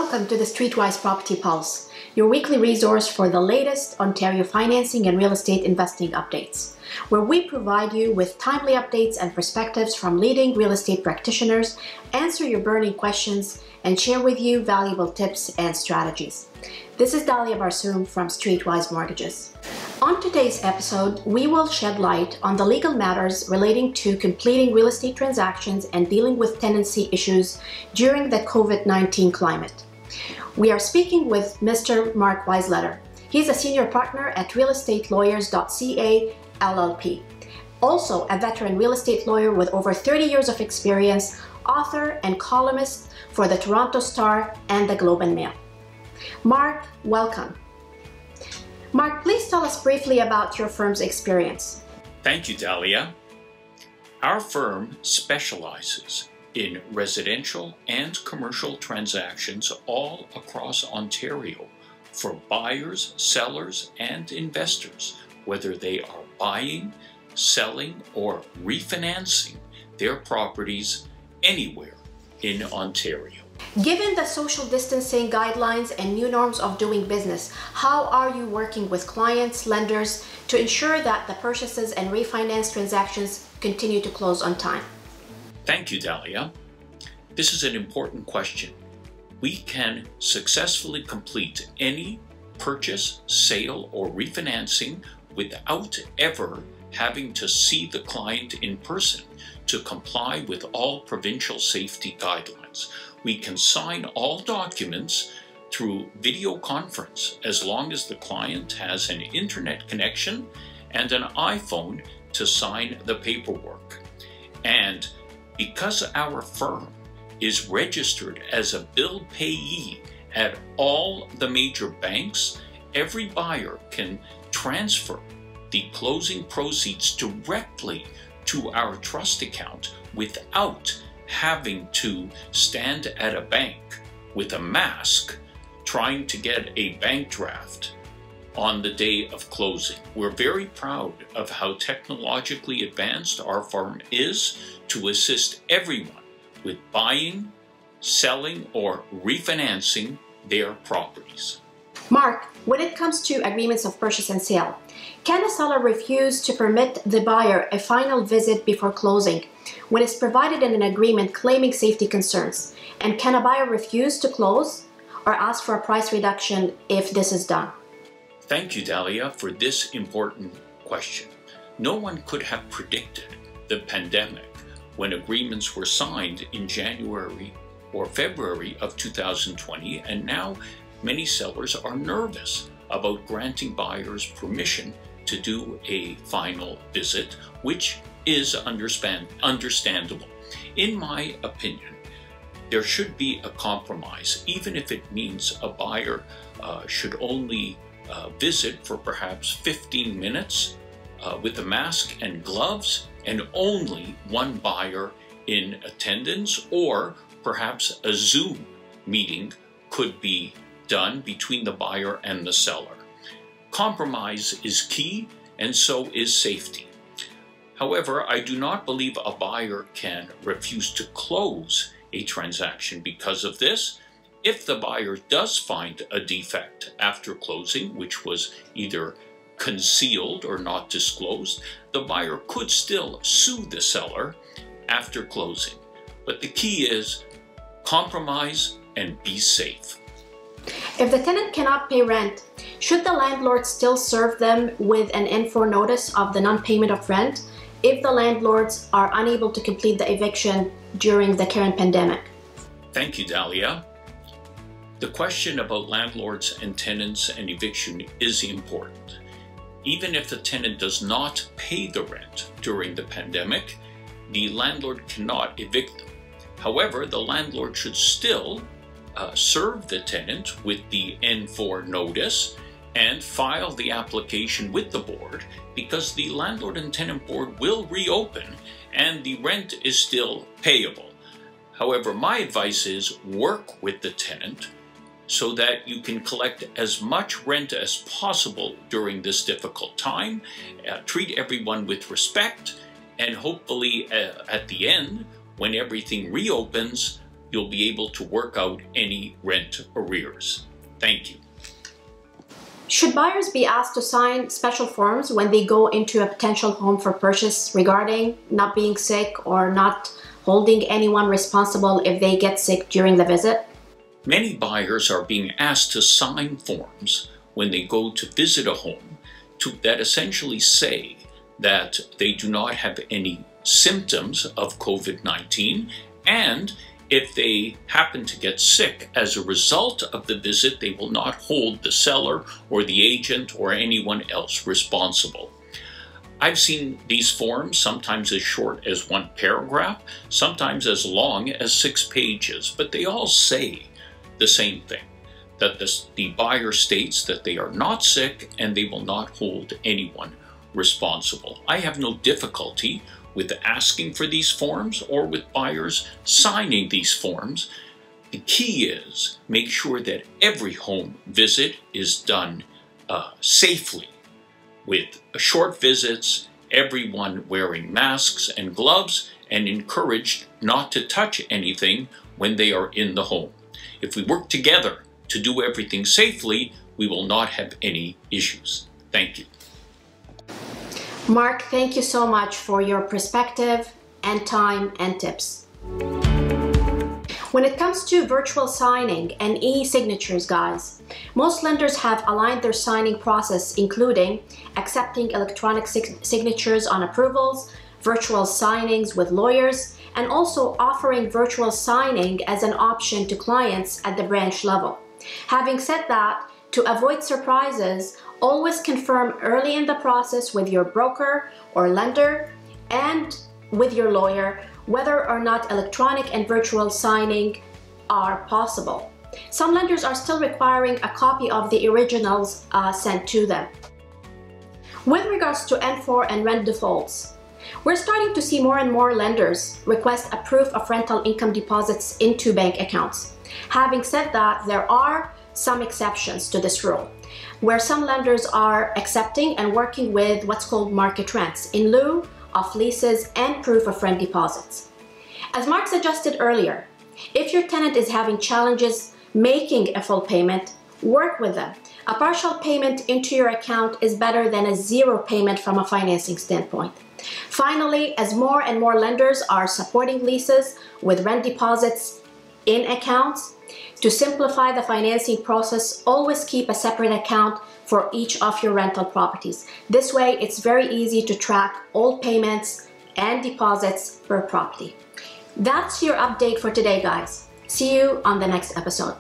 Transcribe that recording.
Welcome to the Streetwise Property Pulse, your weekly resource for the latest Ontario financing and real estate investing updates, where we provide you with timely updates and perspectives from leading real estate practitioners, answer your burning questions, and share with you valuable tips and strategies. This is Dalia Barsoum from Streetwise Mortgages. On today's episode, we will shed light on the legal matters relating to completing real estate transactions and dealing with tenancy issues during the COVID-19 climate. We are speaking with Mr. Mark Weisleder. He's a senior partner at REAL ESTATE LAWYERS.CA LLP. Also a veteran real estate lawyer with over 30 years of experience, author and columnist for the Toronto Star and the Globe and Mail. Mark, welcome. Mark, please tell us briefly about your firm's experience. Thank you, Dalia. Our firm specializes in residential and commercial transactions all across Ontario for buyers, sellers, and investors, whether they are buying, selling, or refinancing their properties anywhere in Ontario. Given the social distancing guidelines and new norms of doing business, how are you working with clients, lenders to ensure that the purchases and refinance transactions continue to close on time? Thank you, Dalia. This is an important question. We can successfully complete any purchase, sale, or refinancing without ever having to see the client in person to comply with all provincial safety guidelines. We can sign all documents through video conference as long as the client has an internet connection and an iPhone to sign the paperwork. And because our firm is registered as a bill payee at all the major banks, every buyer can transfer the closing proceeds directly to our trust account without having to stand at a bank with a mask trying to get a bank draft on the day of closing. We're very proud of how technologically advanced our firm is to assist everyone with buying, selling, or refinancing their properties. Mark, when it comes to agreements of purchase and sale, can a seller refuse to permit the buyer a final visit before closing when it's provided in an agreement claiming safety concerns? And can a buyer refuse to close or ask for a price reduction if this is done? Thank you, Dalia, for this important question. No one could have predicted the pandemic when agreements were signed in January or February of 2020, and now many sellers are nervous about granting buyers permission to do a final visit, which is understandable. In my opinion, there should be a compromise, even if it means a buyer should only visit for perhaps 15 minutes with a mask and gloves, and only one buyer in attendance, or perhaps a Zoom meeting could be done between the buyer and the seller. Compromise is key, and so is safety. However, I do not believe a buyer can refuse to close a transaction because of this. If the buyer does find a defect after closing, which was either concealed or not disclosed, the buyer could still sue the seller after closing. But the key is compromise and be safe. If the tenant cannot pay rent, should the landlord still serve them with an info notice of the non-payment of rent if the landlords are unable to complete the eviction during the current pandemic? Thank you, Dalia. The question about landlords and tenants and eviction is important. Even if the tenant does not pay the rent during the pandemic, the landlord cannot evict them. However, the landlord should still serve the tenant with the N4 notice and file the application with the board, because the landlord and tenant board will reopen and the rent is still payable. However, my advice is work with the tenant so that you can collect as much rent as possible during this difficult time, treat everyone with respect, and hopefully at the end, when everything reopens, you'll be able to work out any rent arrears. Thank you. Should buyers be asked to sign special forms when they go into a potential home for purchase regarding not being sick or not holding anyone responsible if they get sick during the visit? Many buyers are being asked to sign forms when they go to visit a home that essentially say that they do not have any symptoms of COVID-19, and if they happen to get sick as a result of the visit, they will not hold the seller or the agent or anyone else responsible. I've seen these forms sometimes as short as 1 paragraph, sometimes as long as 6 pages, but they all say the same thing, that the buyer states that they are not sick and they will not hold anyone responsible. I have no difficulty with asking for these forms or with buyers signing these forms. The key is make sure that every home visit is done safely, with short visits, everyone wearing masks and gloves, and encouraged not to touch anything when they are in the home. If we work together to do everything safely, we will not have any issues. Thank you. Mark, thank you so much for your perspective and time and tips. When it comes to virtual signing and e-signatures, guys, most lenders have aligned their signing process, including accepting electronic signatures on approvals, virtual signings with lawyers, and also offering virtual signing as an option to clients at the branch level. Having said that, to avoid surprises, always confirm early in the process with your broker or lender and with your lawyer whether or not electronic and virtual signing are possible. Some lenders are still requiring a copy of the originals sent to them. With regards to N4 and rent defaults, we're starting to see more and more lenders request a proof of rental income deposits into bank accounts. Having said that, there are some exceptions to this rule, where some lenders are accepting and working with what's called market rents in lieu of leases and proof of rent deposits. As Mark suggested earlier, if your tenant is having challenges making a full payment, work with them. A partial payment into your account is better than a zero payment from a financing standpoint. Finally, as more and more lenders are supporting leases with rent deposits in accounts, to simplify the financing process, always keep a separate account for each of your rental properties. This way, it's very easy to track all payments and deposits per property. That's your update for today, guys. See you on the next episode.